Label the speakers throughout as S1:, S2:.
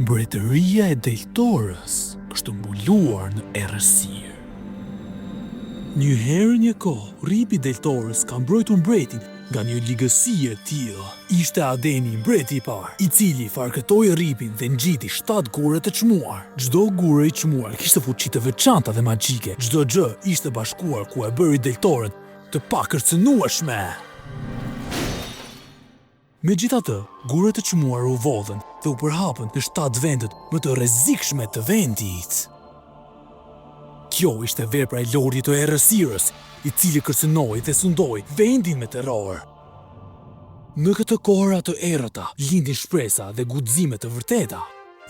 S1: Mbretëria e Deltorës është mbuluar në errësirë. Njëherë një kohë, Ripi i Deltorës ka mbrojtur mbretin nga një ligësi e tillë. Ishte Adeni, mbreti i parë, i cili farkëtoi Ripin dhe ngjiti 7 gure të çmuar. Çdo gure i çmuar kishte fuqi të veçanta dhe magjike. Çdo gjë ishte bashkuar ku e bëri Deltorën të pakërcënueshme. Megjithatë, guret e çmuar u vodhen dhe u përhapën në 7 vendet më të rrezikshme të vendit. Kjo ishte vepra e Lordit të Errësirës, i cili kërcënoi dhe sundoi vendin me terror. Në këtë kohëra të errëta, lindin shpresa dhe guxime të vërteta.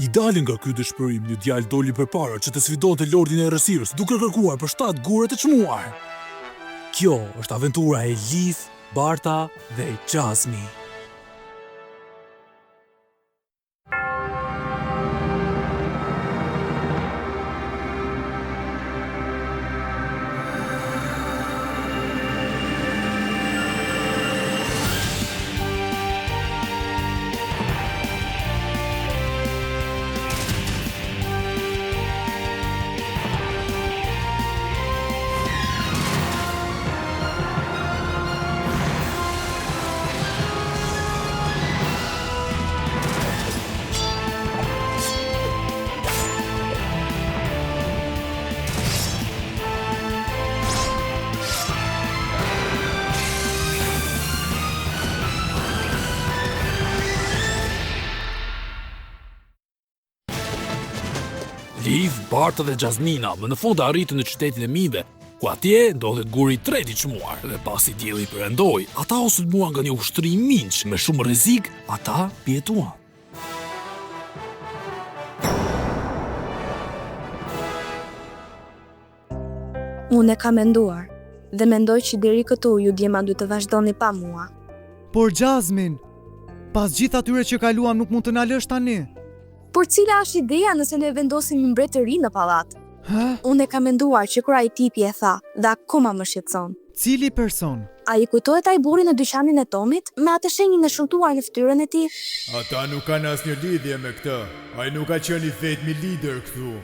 S1: I dalin nga ky dëshpërim, një djalë doli përpara që të sfidonte Lordin e Errësirës, duke kërkuar për 7 gure të çmuar. Kjo është aventura e Lith, Barta dhe Jasmine. Liv, Barta dhe Jasmina më në fund arritën në qytetin e Mive, ku atje ndodhet guri i tretë i çmuar, dhe pasi dielli perëndoi, ata u sulmuan nga një ushtri i minç me shumë rrezik, ata pjetuan.
S2: Unë e kam menduar, dhe mendoj që deri këtu ju djema duhet të vazhdoni pa mua.
S3: Por Jasmine, pas gjithë atyre që kaluam nuk mund të na lësh tani.
S2: Por cila është ideja nëse ne vendosim një mbret të ri në pallat?
S3: Ha?
S2: Unë e kam menduar që kur ai tipi e tha, dhe akoma më shqetëson.
S3: Cili person?
S2: A i kujtohet ai burri në dyqanin e Tomit me atë shenjën e shëmtuar në fytyrën e tij?
S4: Ata nuk kanë asnjë lidhje me këtë. Ai nuk ka qenë i vetmi lider këtu.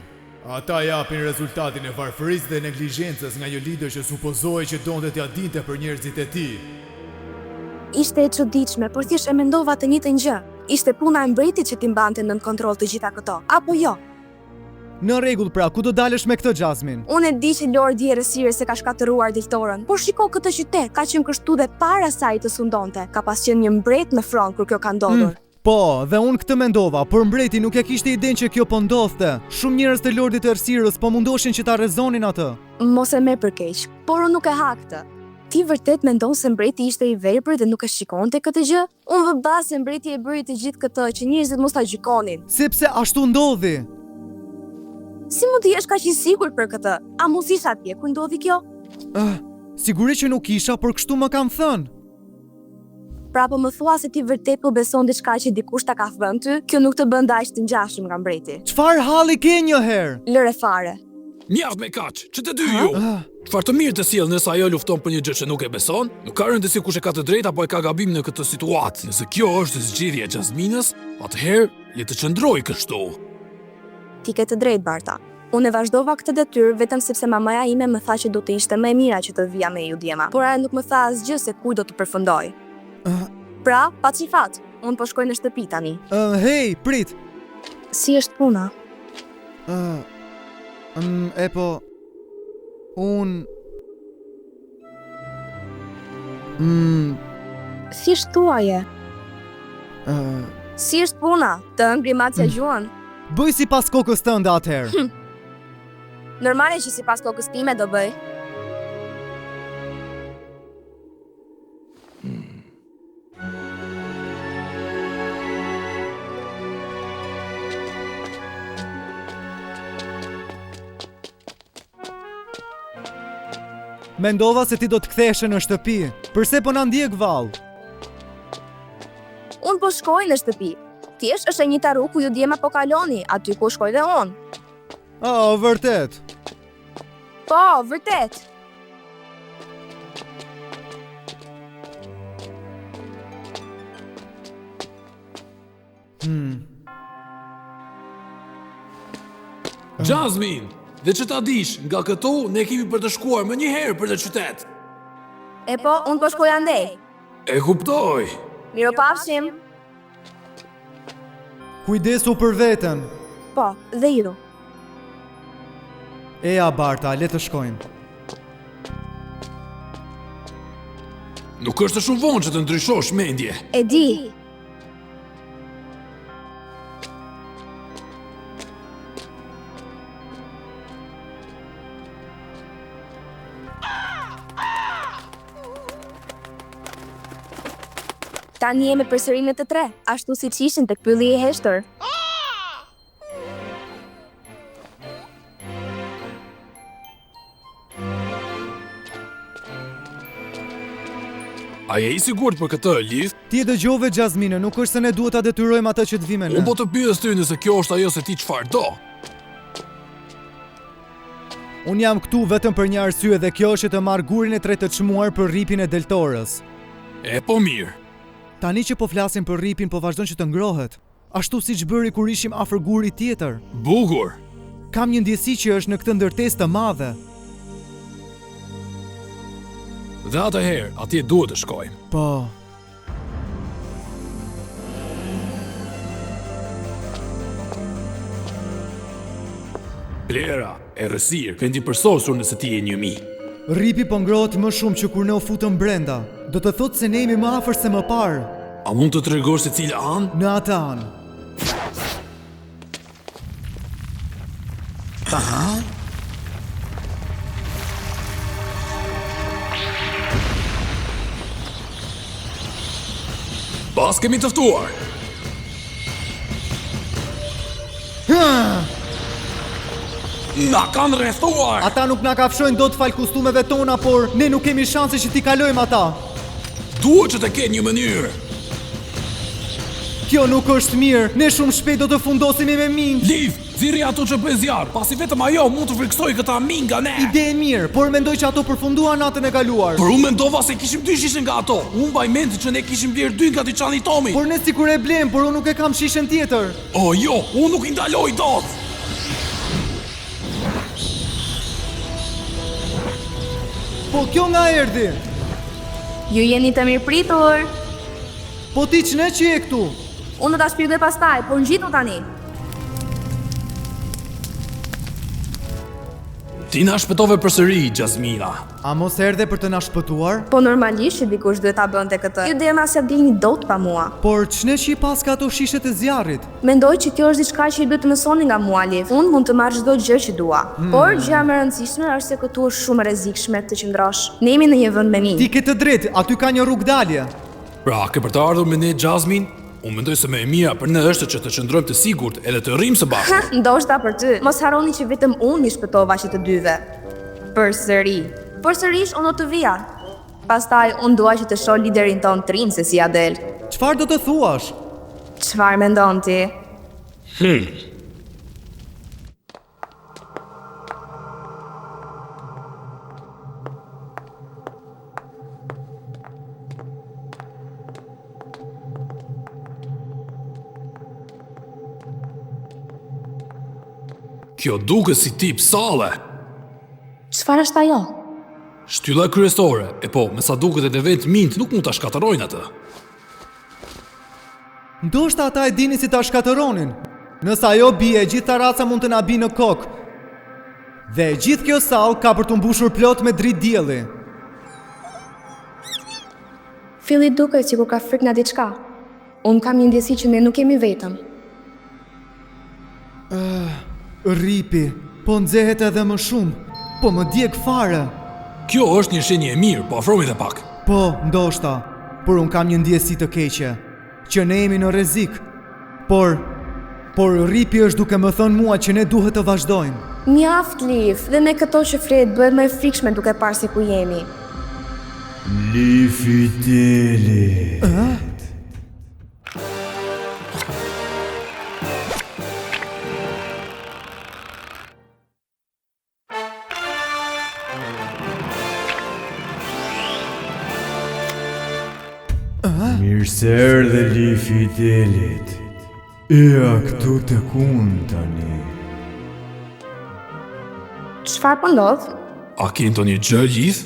S4: Ata japin rezultatin e varfërisë dhe neglizhencës nga një lider që supozohej që donte t'ia dinte për njerëzit e tij.
S2: Ishte e çuditshme, por thjesht e mendova të njëjtën gjë. Ishte puna e mbretit që ti mbante nën kontroll të gjitha këto, apo jo?
S3: Në rregull pra, ku do dalësh me këtë Jasmine?
S2: Unë e di që Lordi i Errësirës e ka shkatëruar Deltorën, por shiko këtë qytet, ka qenë kështu dhe para saj të sundonte. Ka pas qenë një mbret në front kur kjo ka ndodhur.
S3: Po, dhe unë këtë mendova, por mbreti nuk e kishte idenë që kjo po ndodhte. Shumë njerëz të Lordit të Errësirës po mundoshin që ta rrezonin atë.
S2: Mos e merr për keq, por unë nuk e ha këtë. Ti vërtet mendon se mbreti ishte i veprë dhe nuk e shikonte këtë gjë? Unë vë bas se mbreti e bëri të gjithë këtë që njerëzit mos ta gjykonin.
S3: Sepse ashtu ndodhi.
S2: Si mund të jesh kaq i sigurt për këtë? A mos isha atje kur ndodhi kjo?
S3: Sigurisht që nuk isha, por kështu më kam thënë.
S2: Pra po më thua se ti vërtet po beson diçka që dikush ta ka thënë ty? Kjo nuk të bën aq të ngjashëm nga mbreti.
S3: Çfarë halli ke një herë?
S2: Lëre fare.
S1: Mjaft me kaq, që të dy ju. Çfarë të mirë të sjell nëse ajo lufton për një gjë që nuk e beson? Nuk ka rëndësi kush e ka të drejtë apo e ka gabim në këtë situatë. Nëse kjo është zgjedhja e Jasminës, atëherë le të qëndroj kështu.
S2: Ti ke të drejtë, Barta. Unë e vazhdova këtë detyrë vetëm sepse mamaja ime më tha që do të ishte më e mira që të vija me ju djema. Por ajo nuk më tha asgjë se ku do të përfundoj. Pra, pa çifat, unë po shkoj në shtëpi tani.
S3: Hey, prit.
S2: Si është puna?
S3: E po... Unë...
S2: Thjesht thuaje. Si është puna? Të ngrimacja gjuan?
S3: Bëj si pas kokës tënde atëherë.
S2: Normale që si pas kokës time do bëj.
S3: Mendova se ti do të ktheheshe në shtëpi. Përse po na ndjek vallë?
S2: Unë po shkoj në shtëpi. Thjesht është e njëjta rrugë ku ju djema po kaloni, aty ku shkoj dhe unë.
S3: Vërtet.
S2: Po, vërtet.
S1: Jasmine, dhe që ta dish, nga këtu ne kemi për të shkuar më një herë për të qytet.
S2: E po, unë po shkoj andej.
S1: E kuptoj.
S2: Miropafshim.
S3: Kujdesu për veten.
S2: Po, dhe ju.
S3: Eja Barta, le të shkojmë.
S1: Nuk është shumë vonë që të ndryshosh mendje.
S2: E di. Tani jemi përsëri në të tre, ashtu siç ishin tek pylli i heshtër.
S1: A je i sigurt për këtë, Liv?
S3: Ti e dëgjove Jasmine, nuk është se ne duhet ta detyrojmë ata që të vime ne.
S1: Unë po të pyes ty nëse kjo është ajo se ti çfarë do.
S3: Unë jam këtu vetëm për një arsye dhe kjo është të marr gurin e tretë të çmuar për ripin e Deltorës.
S1: E po mirë.
S3: Tani që po flasim për ripin, po vazhdon që të ngrohet. Ashtu siç bëri kur ishim afër gurit tjetër.
S1: Bukur.
S3: Kam një ndjesi që është në këtë ndërtesë të madhe.
S1: Dhe atëherë, atje duhet të shkojmë.
S3: Po.
S1: Plera, errësirë, vendi përsosur nëse ti je 1000.
S3: Ripi po ngrohet më shumë që kur ne u futëm brenda. Do të thotë se ne jemi më afër se më parë.
S1: A mund të tregosh se cila anë?
S3: Në atë anë.
S1: Pas kemi tëftuar. Na kanë rrethuar.
S3: Ata nuk na kafshojnë dot fal kustumeve tona, por ne nuk kemi shanse që t'i kalojmë ata.
S1: Duhet që të ketë një mënyrë.
S3: Kjo nuk është mirë. Ne shumë shpejt do të fundosemi me ming.
S1: Liv, ziri ato që bëj zjarr, pasi vetëm ajo mund të friksojë këta ming nga ne.
S3: Ide e mirë, por mendoj që ato përfunduan natën e kaluar.
S1: Por unë mendova se kishim 2 shishe nga ato. Unë mbaj mend që ne kishim blerë 2 nga dyqani i Tomi.
S3: Por ne sikur e blem, por unë nuk e kam shishen tjetër.
S1: O jo, unë nuk i ndaloj dot.
S3: Po kjo nga erdhi.
S2: Ju jeni të mirë pritur.
S3: Po ti ç'ne që je këtu?
S2: Unë do ta shpjegoj pastaj, por ngjitu tani.
S1: Ti na shpëtove përsëri, Jasmina.
S3: A mos erdhe për të na shpëtuar?
S2: Po normalisht që dikush duhet ta bënte këtë. Ju dema se dilni dot pa mua.
S3: Por ç'ne që i pas ka ato shishet e zjarrit?
S2: Mendoj që kjo është diçka që i duhet të mësoni nga mua, Liv. Unë mund të marr çdo gjë që dua. Por gjëja më e rëndësishme është se këtu është shumë e rrezikshme të qëndrosh. Ne jemi në një vend me minë.
S3: Ti ke të drejtë, aty ka një rrugë dalje.
S1: Pra, ke për të ardhur me ne, Jasmine? Unë mendoj se më e mira për ne është që të qëndrojmë të sigurt edhe të rrimë së bashku.
S2: Ndoshta për ty. Mos harroni që vetëm unë i shpëtova që të dyve. Përsëri. Përsërish unë do të vija. Pastaj unë dua që të shoh liderin ton Trin se si ja del.
S3: Çfarë do të thuash?
S2: Çfarë mendon ti?
S1: Kjo duke si tip salle.
S2: Çfarë është ajo?
S1: Shtylla kryesore, e po, me sa duket edhe vetë mint nuk mund ta shkatërrojnë atë.
S3: Ndoshta ata e dinin si ta shkatëronin. Nëse ajo bie, gjitha raca mund të na bi në kokë. Dhe gjithë kjo sallë ka për të mbushur plot me dritë dielli.
S2: Filli duket sikur ka frikë nga diçka. Unë kam një ndjesi që ne nuk jemi vetëm.
S3: Ripi, po nxehet edhe më shumë. Po më djeg fare.
S1: Kjo është një shenjë e mirë, po afrohemi edhe pak.
S3: Po, ndoshta, por unë kam një ndjesi të keqe, që ne jemi në rrezik. Por Ripi është duke më thënë mua që ne duhet të vazhdojmë.
S2: Mjaft, Liv, dhe me këto që flet bëhet më e frikshme duke parë se ku jemi.
S4: Lifiteli. Mirë se erdhe Lifitelit. Eja këtu të kun tani.
S2: çfarë po ndodh?
S1: A ke ndonjë gjë lidh?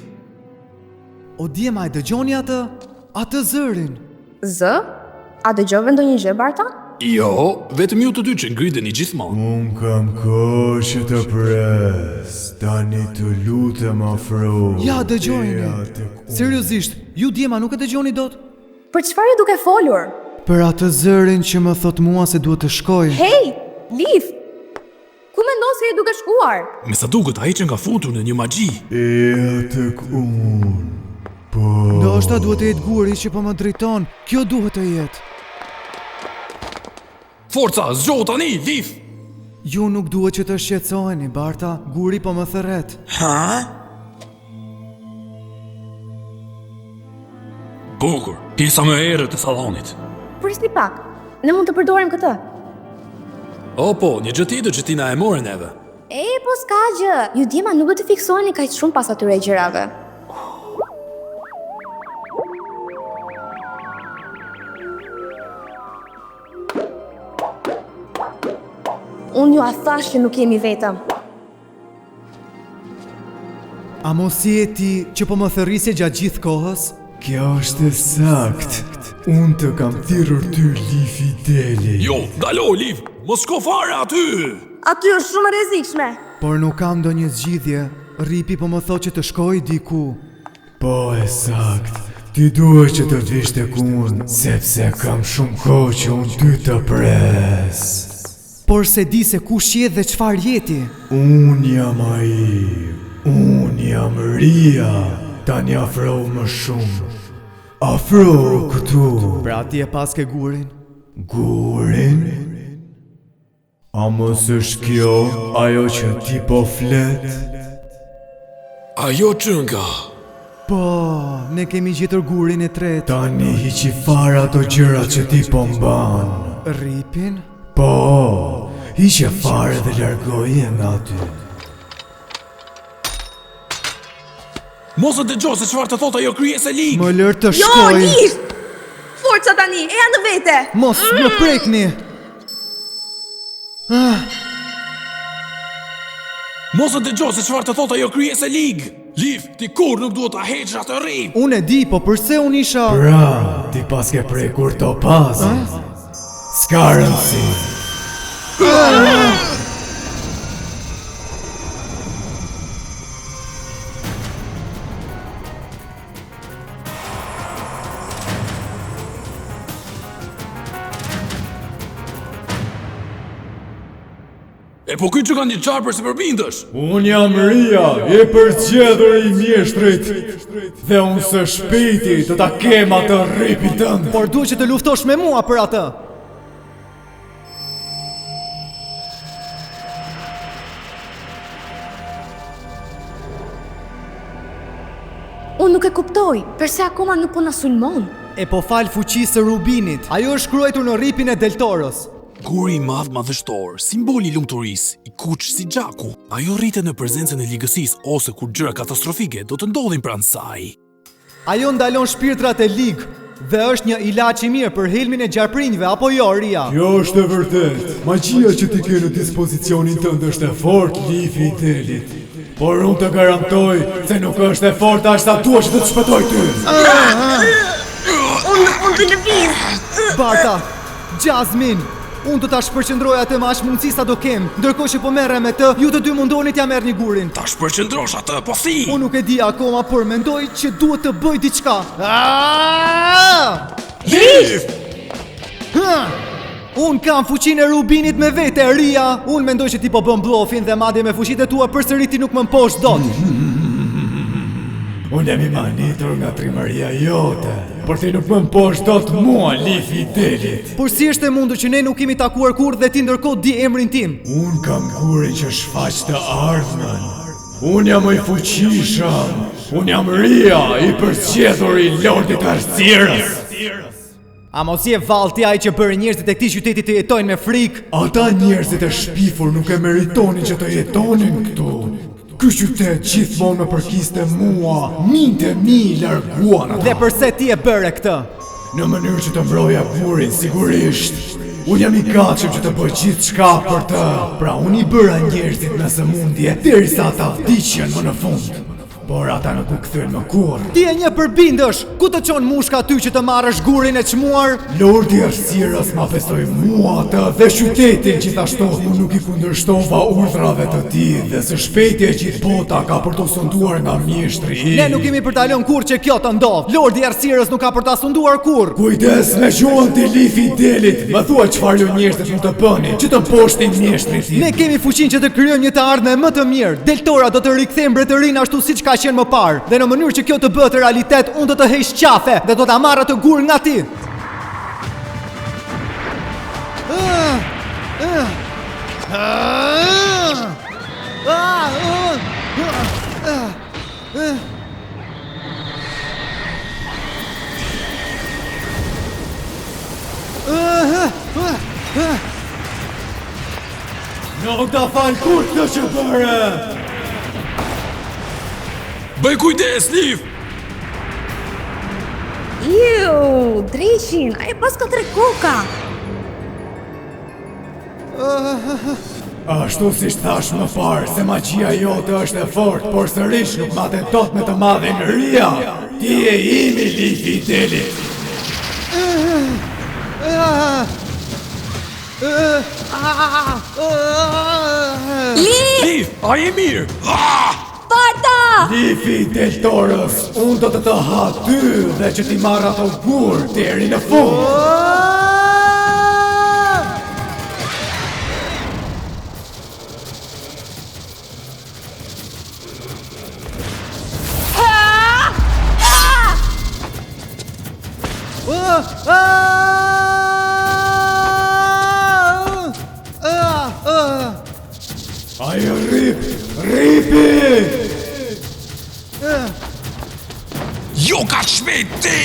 S3: O djema e dëgjoni atë? Atë zërin.
S2: Zë? A dëgjove ndonjë gjë, Barta?
S1: Jo, vetëm ju të dy që ngriteni gjithmonë.
S4: Unë kam kohë që të pres, tani të lutem afro.
S3: Ja, dëgjojeni. Seriozisht, ju djema nuk e dëgjoni dot?
S2: Për çfarë je duke folur?
S3: Për atë zërin që më thot mua se duhet të shkoj.
S2: Hey, Liv! Ku mendon se je duke shkuar?
S1: Me sa duket ai që nga futur në një magji.
S4: E tek unë. Po.
S3: Ndoshta duhet të jetë guri që po më drejton. Kjo duhet të jetë.
S1: Forca, zgjohu tani, Liv!
S3: Ju nuk duhet që të shqetësoheni, Barta. Guri po më thërret.
S1: Ha? Bukur, pjesa më e errët e sallonit.
S2: Prisni pak. Ne mund të përdorim këtë.
S1: O po, një gjë tjetër që ti na e more neve.
S2: E, po s'ka gjë. Ju djema nuk do të fiksoheni kaq shumë pas atyre gjërave. Unë ju a thash që nuk jemi vetëm.
S3: A mos je ti që po më thërrisje gjatë gjithë kohës?
S4: Kjo është e sakt. Unë të kam thirrur ty Liv i deli.
S1: Jo, ndalo, Liv! Mos shko fare aty!
S2: Aty është shumë e rrezikshme.
S3: Por nuk kam ndonjë zgjidhje. Ripi po më thot që të shkoj diku.
S4: Po e sakt. Ti duhet që të vish tek unë, sepse kam shumë kohë që unë ty të pres.
S3: Por se di se kush je dhe çfarë jeti.
S4: Unë jam ai. Unë jam Ria. Tani afro më shumë. Afro këtu.
S3: Pra ti e pas ke gurin?
S4: Gurin? A mos është kjo ajo që ti po flet?
S1: Ajo që nga...
S3: Po, ne kemi gjetur gurin e tretë.
S4: Tani hiqi fare ato gjëra që ti po mban.
S3: Ripin?
S4: Po, hiqe fare dhe largoje nga aty.
S1: Mos e dëgjo se çfarë të thot ajo kryese lig.
S3: Më lër të
S2: Jo,
S3: shkoj.
S2: Liv! Forca tani, eja në vete!
S3: Mos më prekni.
S1: Mos e dëgjo se çfarë të thot ajo kryese lig. Liv, ti kur nuk duhet ta heqësh atë rrip.
S3: Unë e di, po përse unë isha...
S4: Pra, ti pas ke prekur topazin. S'ka rëndësi.
S1: E po ky që ka një qarpër se përbindësh.
S4: Unë jam Ria, e përqedhur i mjeshtrit. Dhe unë së shpejti të ta kem atë rripin tënd.
S3: Por duhet që të luftosh me mua për atë.
S2: Unë nuk e kuptoj, përse akoma nuk po na sulmon.
S3: E po fal fuqisë së Rubinit. Ajo është shkruar në rripin e Del Toros.
S1: Guri i madh madhështor, simboli i lumturisë, i kuq si gjaku. Ajo rritet në prezencën e ligësisë ose kur gjëra katastrofike do të ndodhin pranë saj.
S3: Ajo ndalon shpirtrat e lig dhe është një ilaç i mirë për helmin e gjarprinjve, apo jo, Ria?
S4: Kjo është e vërtet. Magjia që ti ke në dispozicionin tënd është e fortë, Liv i delit. Por unë të garantoj se nuk është e fortë as sa dua që të të shpëtoj ty.
S2: Unë të lëviz.
S3: Barta, Jasmine, unë do ta shpërqendroj atë me aq mundësi sa do kem. Ndërkohë që po merrem me të, ju të dy mundoni t'ja merrni gurin.
S1: Ta shpërqendrosh atë, po si?
S3: Unë nuk e di akoma, por mendoj që duhet të bëj diçka.
S1: Liv!
S3: Unë kam fuqinë e Rubinit me vete, Ria. Unë mendoj që ti po bën bllofin dhe madje me fuqitë tua përsëri ti nuk më mposh dot.
S4: Unë jam i manitur nga trimëria jote, por ti nuk më mposh dot mua, Liv i delit.
S3: Por si është e mundur që ne nuk kemi takuar kurrë dhe ti ndërkohë di emrin tim?
S4: Unë kam gurin që shfaq të ardhmen. Unë jam i fuqishëm. Unë jam Ria, i përqedhur i Lordit Arthurës.
S3: A mos je vallti ai që bëri njerëzit e këtij qyteti të jetojnë me frikë?
S4: Ata njerëzit e shpifur nuk e meritonin që të jetonin këtu. Ky qytet gjithmonë më përkiste mua, minte mi larguan ata.
S3: Dhe përse ti e bëre këtë?
S4: Në mënyrë që të mbroja gurin, sigurisht. Unë jam i gatshëm që të bëj gjithçka për të. Pra unë i bëra njerëzit me sëmundje derisa ata vdiqën më në fund. Por ata nuk u kthyen më kurrë.
S3: Ti e një përbindësh, ku të çon mushka ty që të marrësh gurin e çmuar?
S4: Lordi Arsirës ma besoi mua atë dhe qytetin gjithashtu. Unë nuk i kundërshtova urdhrave të tij dhe së shpejti e gjithë bota ka për të sunduar nga mjeshtri i.
S3: Ne nuk kemi për ta lënë kurrë që kjo të ndodh. Lordi Arsirës nuk ka për ta sunduar kurrë.
S4: Kujdes me gjuhën të Lifi Delit. Më thua çfarë njerëzit mund të bëni, që të mposhtin mjeshtrin tim.
S3: Ne kemi fuqinë që të krijojmë një të ardhme më të mirë. Deltora do të rikthejmë mbretërinë ashtu siç ka qenë më parë. Dhe në mënyrë që kjo të bëhet realitet, unë do të heq qafe dhe do ta marr atë gur nga ti.
S4: Nuk ta fal kur këtë që bëre.
S1: Bëj kujdes, Liv!
S2: Iu, dreqin, ai pas ka 3 koka.
S4: Ashtu si thash më parë, se magjia jote është e fortë, por sërish nuk ma tentot me të madhin ria. Ti e imi, Lifi Delit.
S1: Liv, a je mirë?
S2: Sparta!
S4: Lifi Deltorës, unë do të ha ty dhe që ti marrë ato gur deri në fund. Ajo ripi!
S1: Jo ka shpejt ti!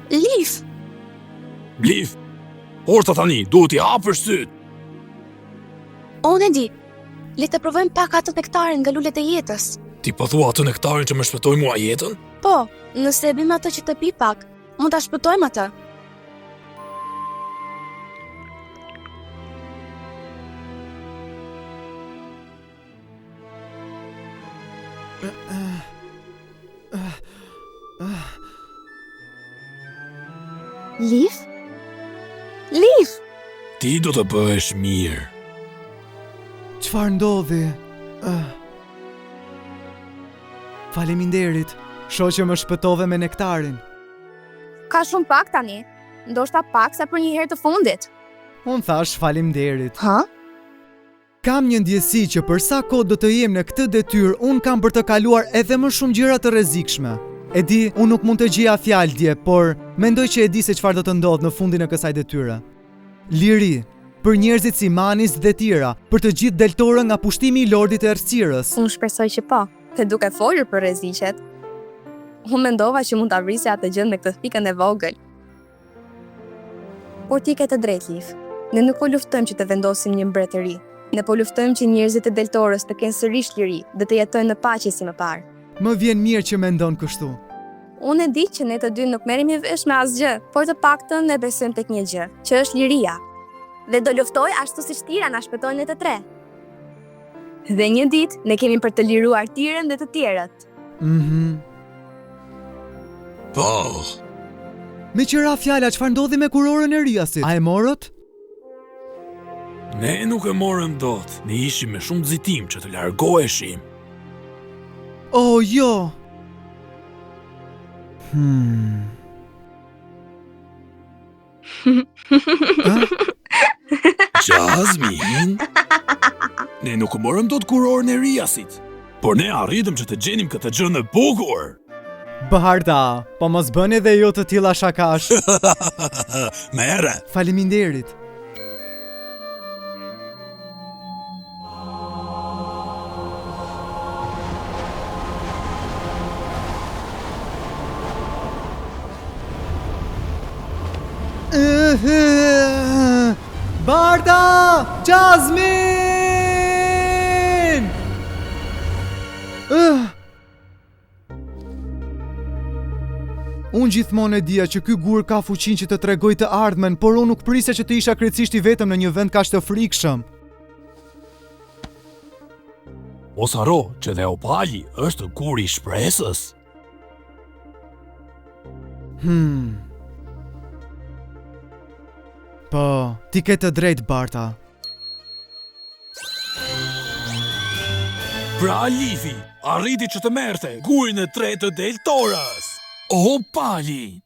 S2: Liv!
S1: Liv, orta tani, duhet i hapësh syt.
S2: Unë e di, le të provojmë pak atë nektarin nga lulet e jetës.
S1: Ti po thua atë nektarin që më shpëtoi mua jetën?
S2: Po, nëse e bim atë që të pi pak, mund ta shpëtojmë atë. Liv? Liv!
S1: Ti do të bëhesh mirë.
S3: Çfarë ndodhi? Faleminderit, shoqë më shpëtove me nektarin.
S2: Ka shumë pak tani, ndoshta pak sa për një herë të fundit.
S3: Unë thash faleminderit.
S2: Ha?
S3: Kam një ndjesi që për sa kohë do të jem në këtë detyrë, unë kam për të kaluar edhe më shumë gjëra të rrezikshme. E di, unë nuk mund të gjeja fjalë dje, por mendoj që e di se çfarë do të ndodhë në fundin e kësaj detyre. Liri, për njerëzit si Manis dhe tjera, për të gjithë deltorë nga pushtimi i Lordit e Arsirës.
S2: Unë shpresoj që po, dhe duke folur për rreziqet, unë mendova që mund ta vrisja atë gjë me këtë pikën e vogël. Por ti ke të drejtë, Liv. Ne nuk po luftojmë që të vendosim një mbretëri. Ne po luftojmë që njerëzit e deltorës të kenë sërish liri dhe të jetojnë në paqe si më parë.
S3: Më vjen mirë që mendon kështu.
S2: Unë e di që ne të dy nuk merremi vesh me asgjë, por të paktën ne besojmë tek një gjë, që është liria. Dhe do luftoj ashtu siç tira na shpëtojnë të tre. Dhe një ditë ne kemi për të liruar Tirën dhe të tjerët.
S1: Po.
S3: Me qëra fjala, çfarë ndodhi me kurorën e Riasit? A e morët?
S1: Ne nuk e morëm dot. Ne ishim me shumë nxitim që të largoheshim.
S3: Oh, jo!
S1: Jasmine? Ne nuk morëm dot kurorën e Riasit, por ne arritëm që të gjenim këtë gjë në bukur.
S3: Barta, po mos bëni dhe ju të tilla shakash.
S1: Merre.
S3: Faleminderit. Barta! Jasmine! Unë gjithmonë e dija që ky gur ka fuqinë që të tregoj të ardhmen, por unë nuk prisja që të isha krejtësisht i vetëm në një vend kaq të frikshëm.
S1: Mos haro që dhe Opali është guri i shpresës.
S3: Po, ti ke të drejtë, Barta.
S1: Pra Lifi, arriti që të merte gurin e tretë të Deltorës. Opali!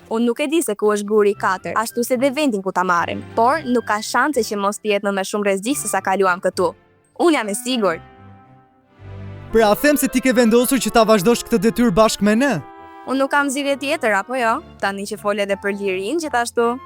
S2: Unë nuk e di se ku është guri 4, ashtu se dhe vendin ku ta marrim, por nuk ka shanse që mos tjetë në me shumë rrezik se sa kaluam këtu. Unë jam e sigurt.
S3: Pra them se ti ke vendosur që ta vazhdosh këtë detyrë bashkë me ne?
S2: Unë nuk kam zgjidhje tjetër, apo jo? Tani që fol edhe për lirin gjithashtu.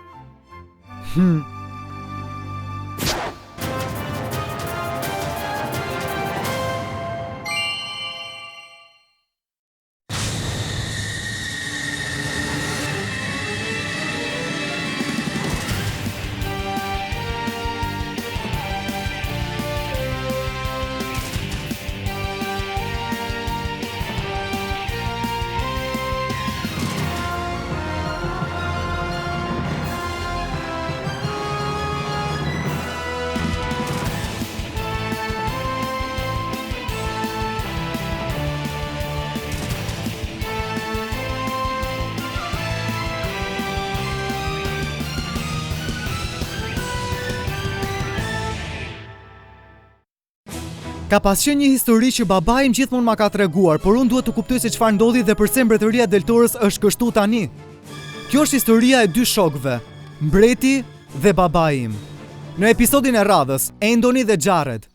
S3: Ka pasqenë një histori që babai im gjithmonë ma ka treguar, por unë duhet të kuptoj se çfarë ndodhi dhe pse mbretëria e Deltorës është kështu tani. Kjo është historia e dy shokëve, mbreti dhe babai im. Në episodin e radhës, Endoni dhe Jared.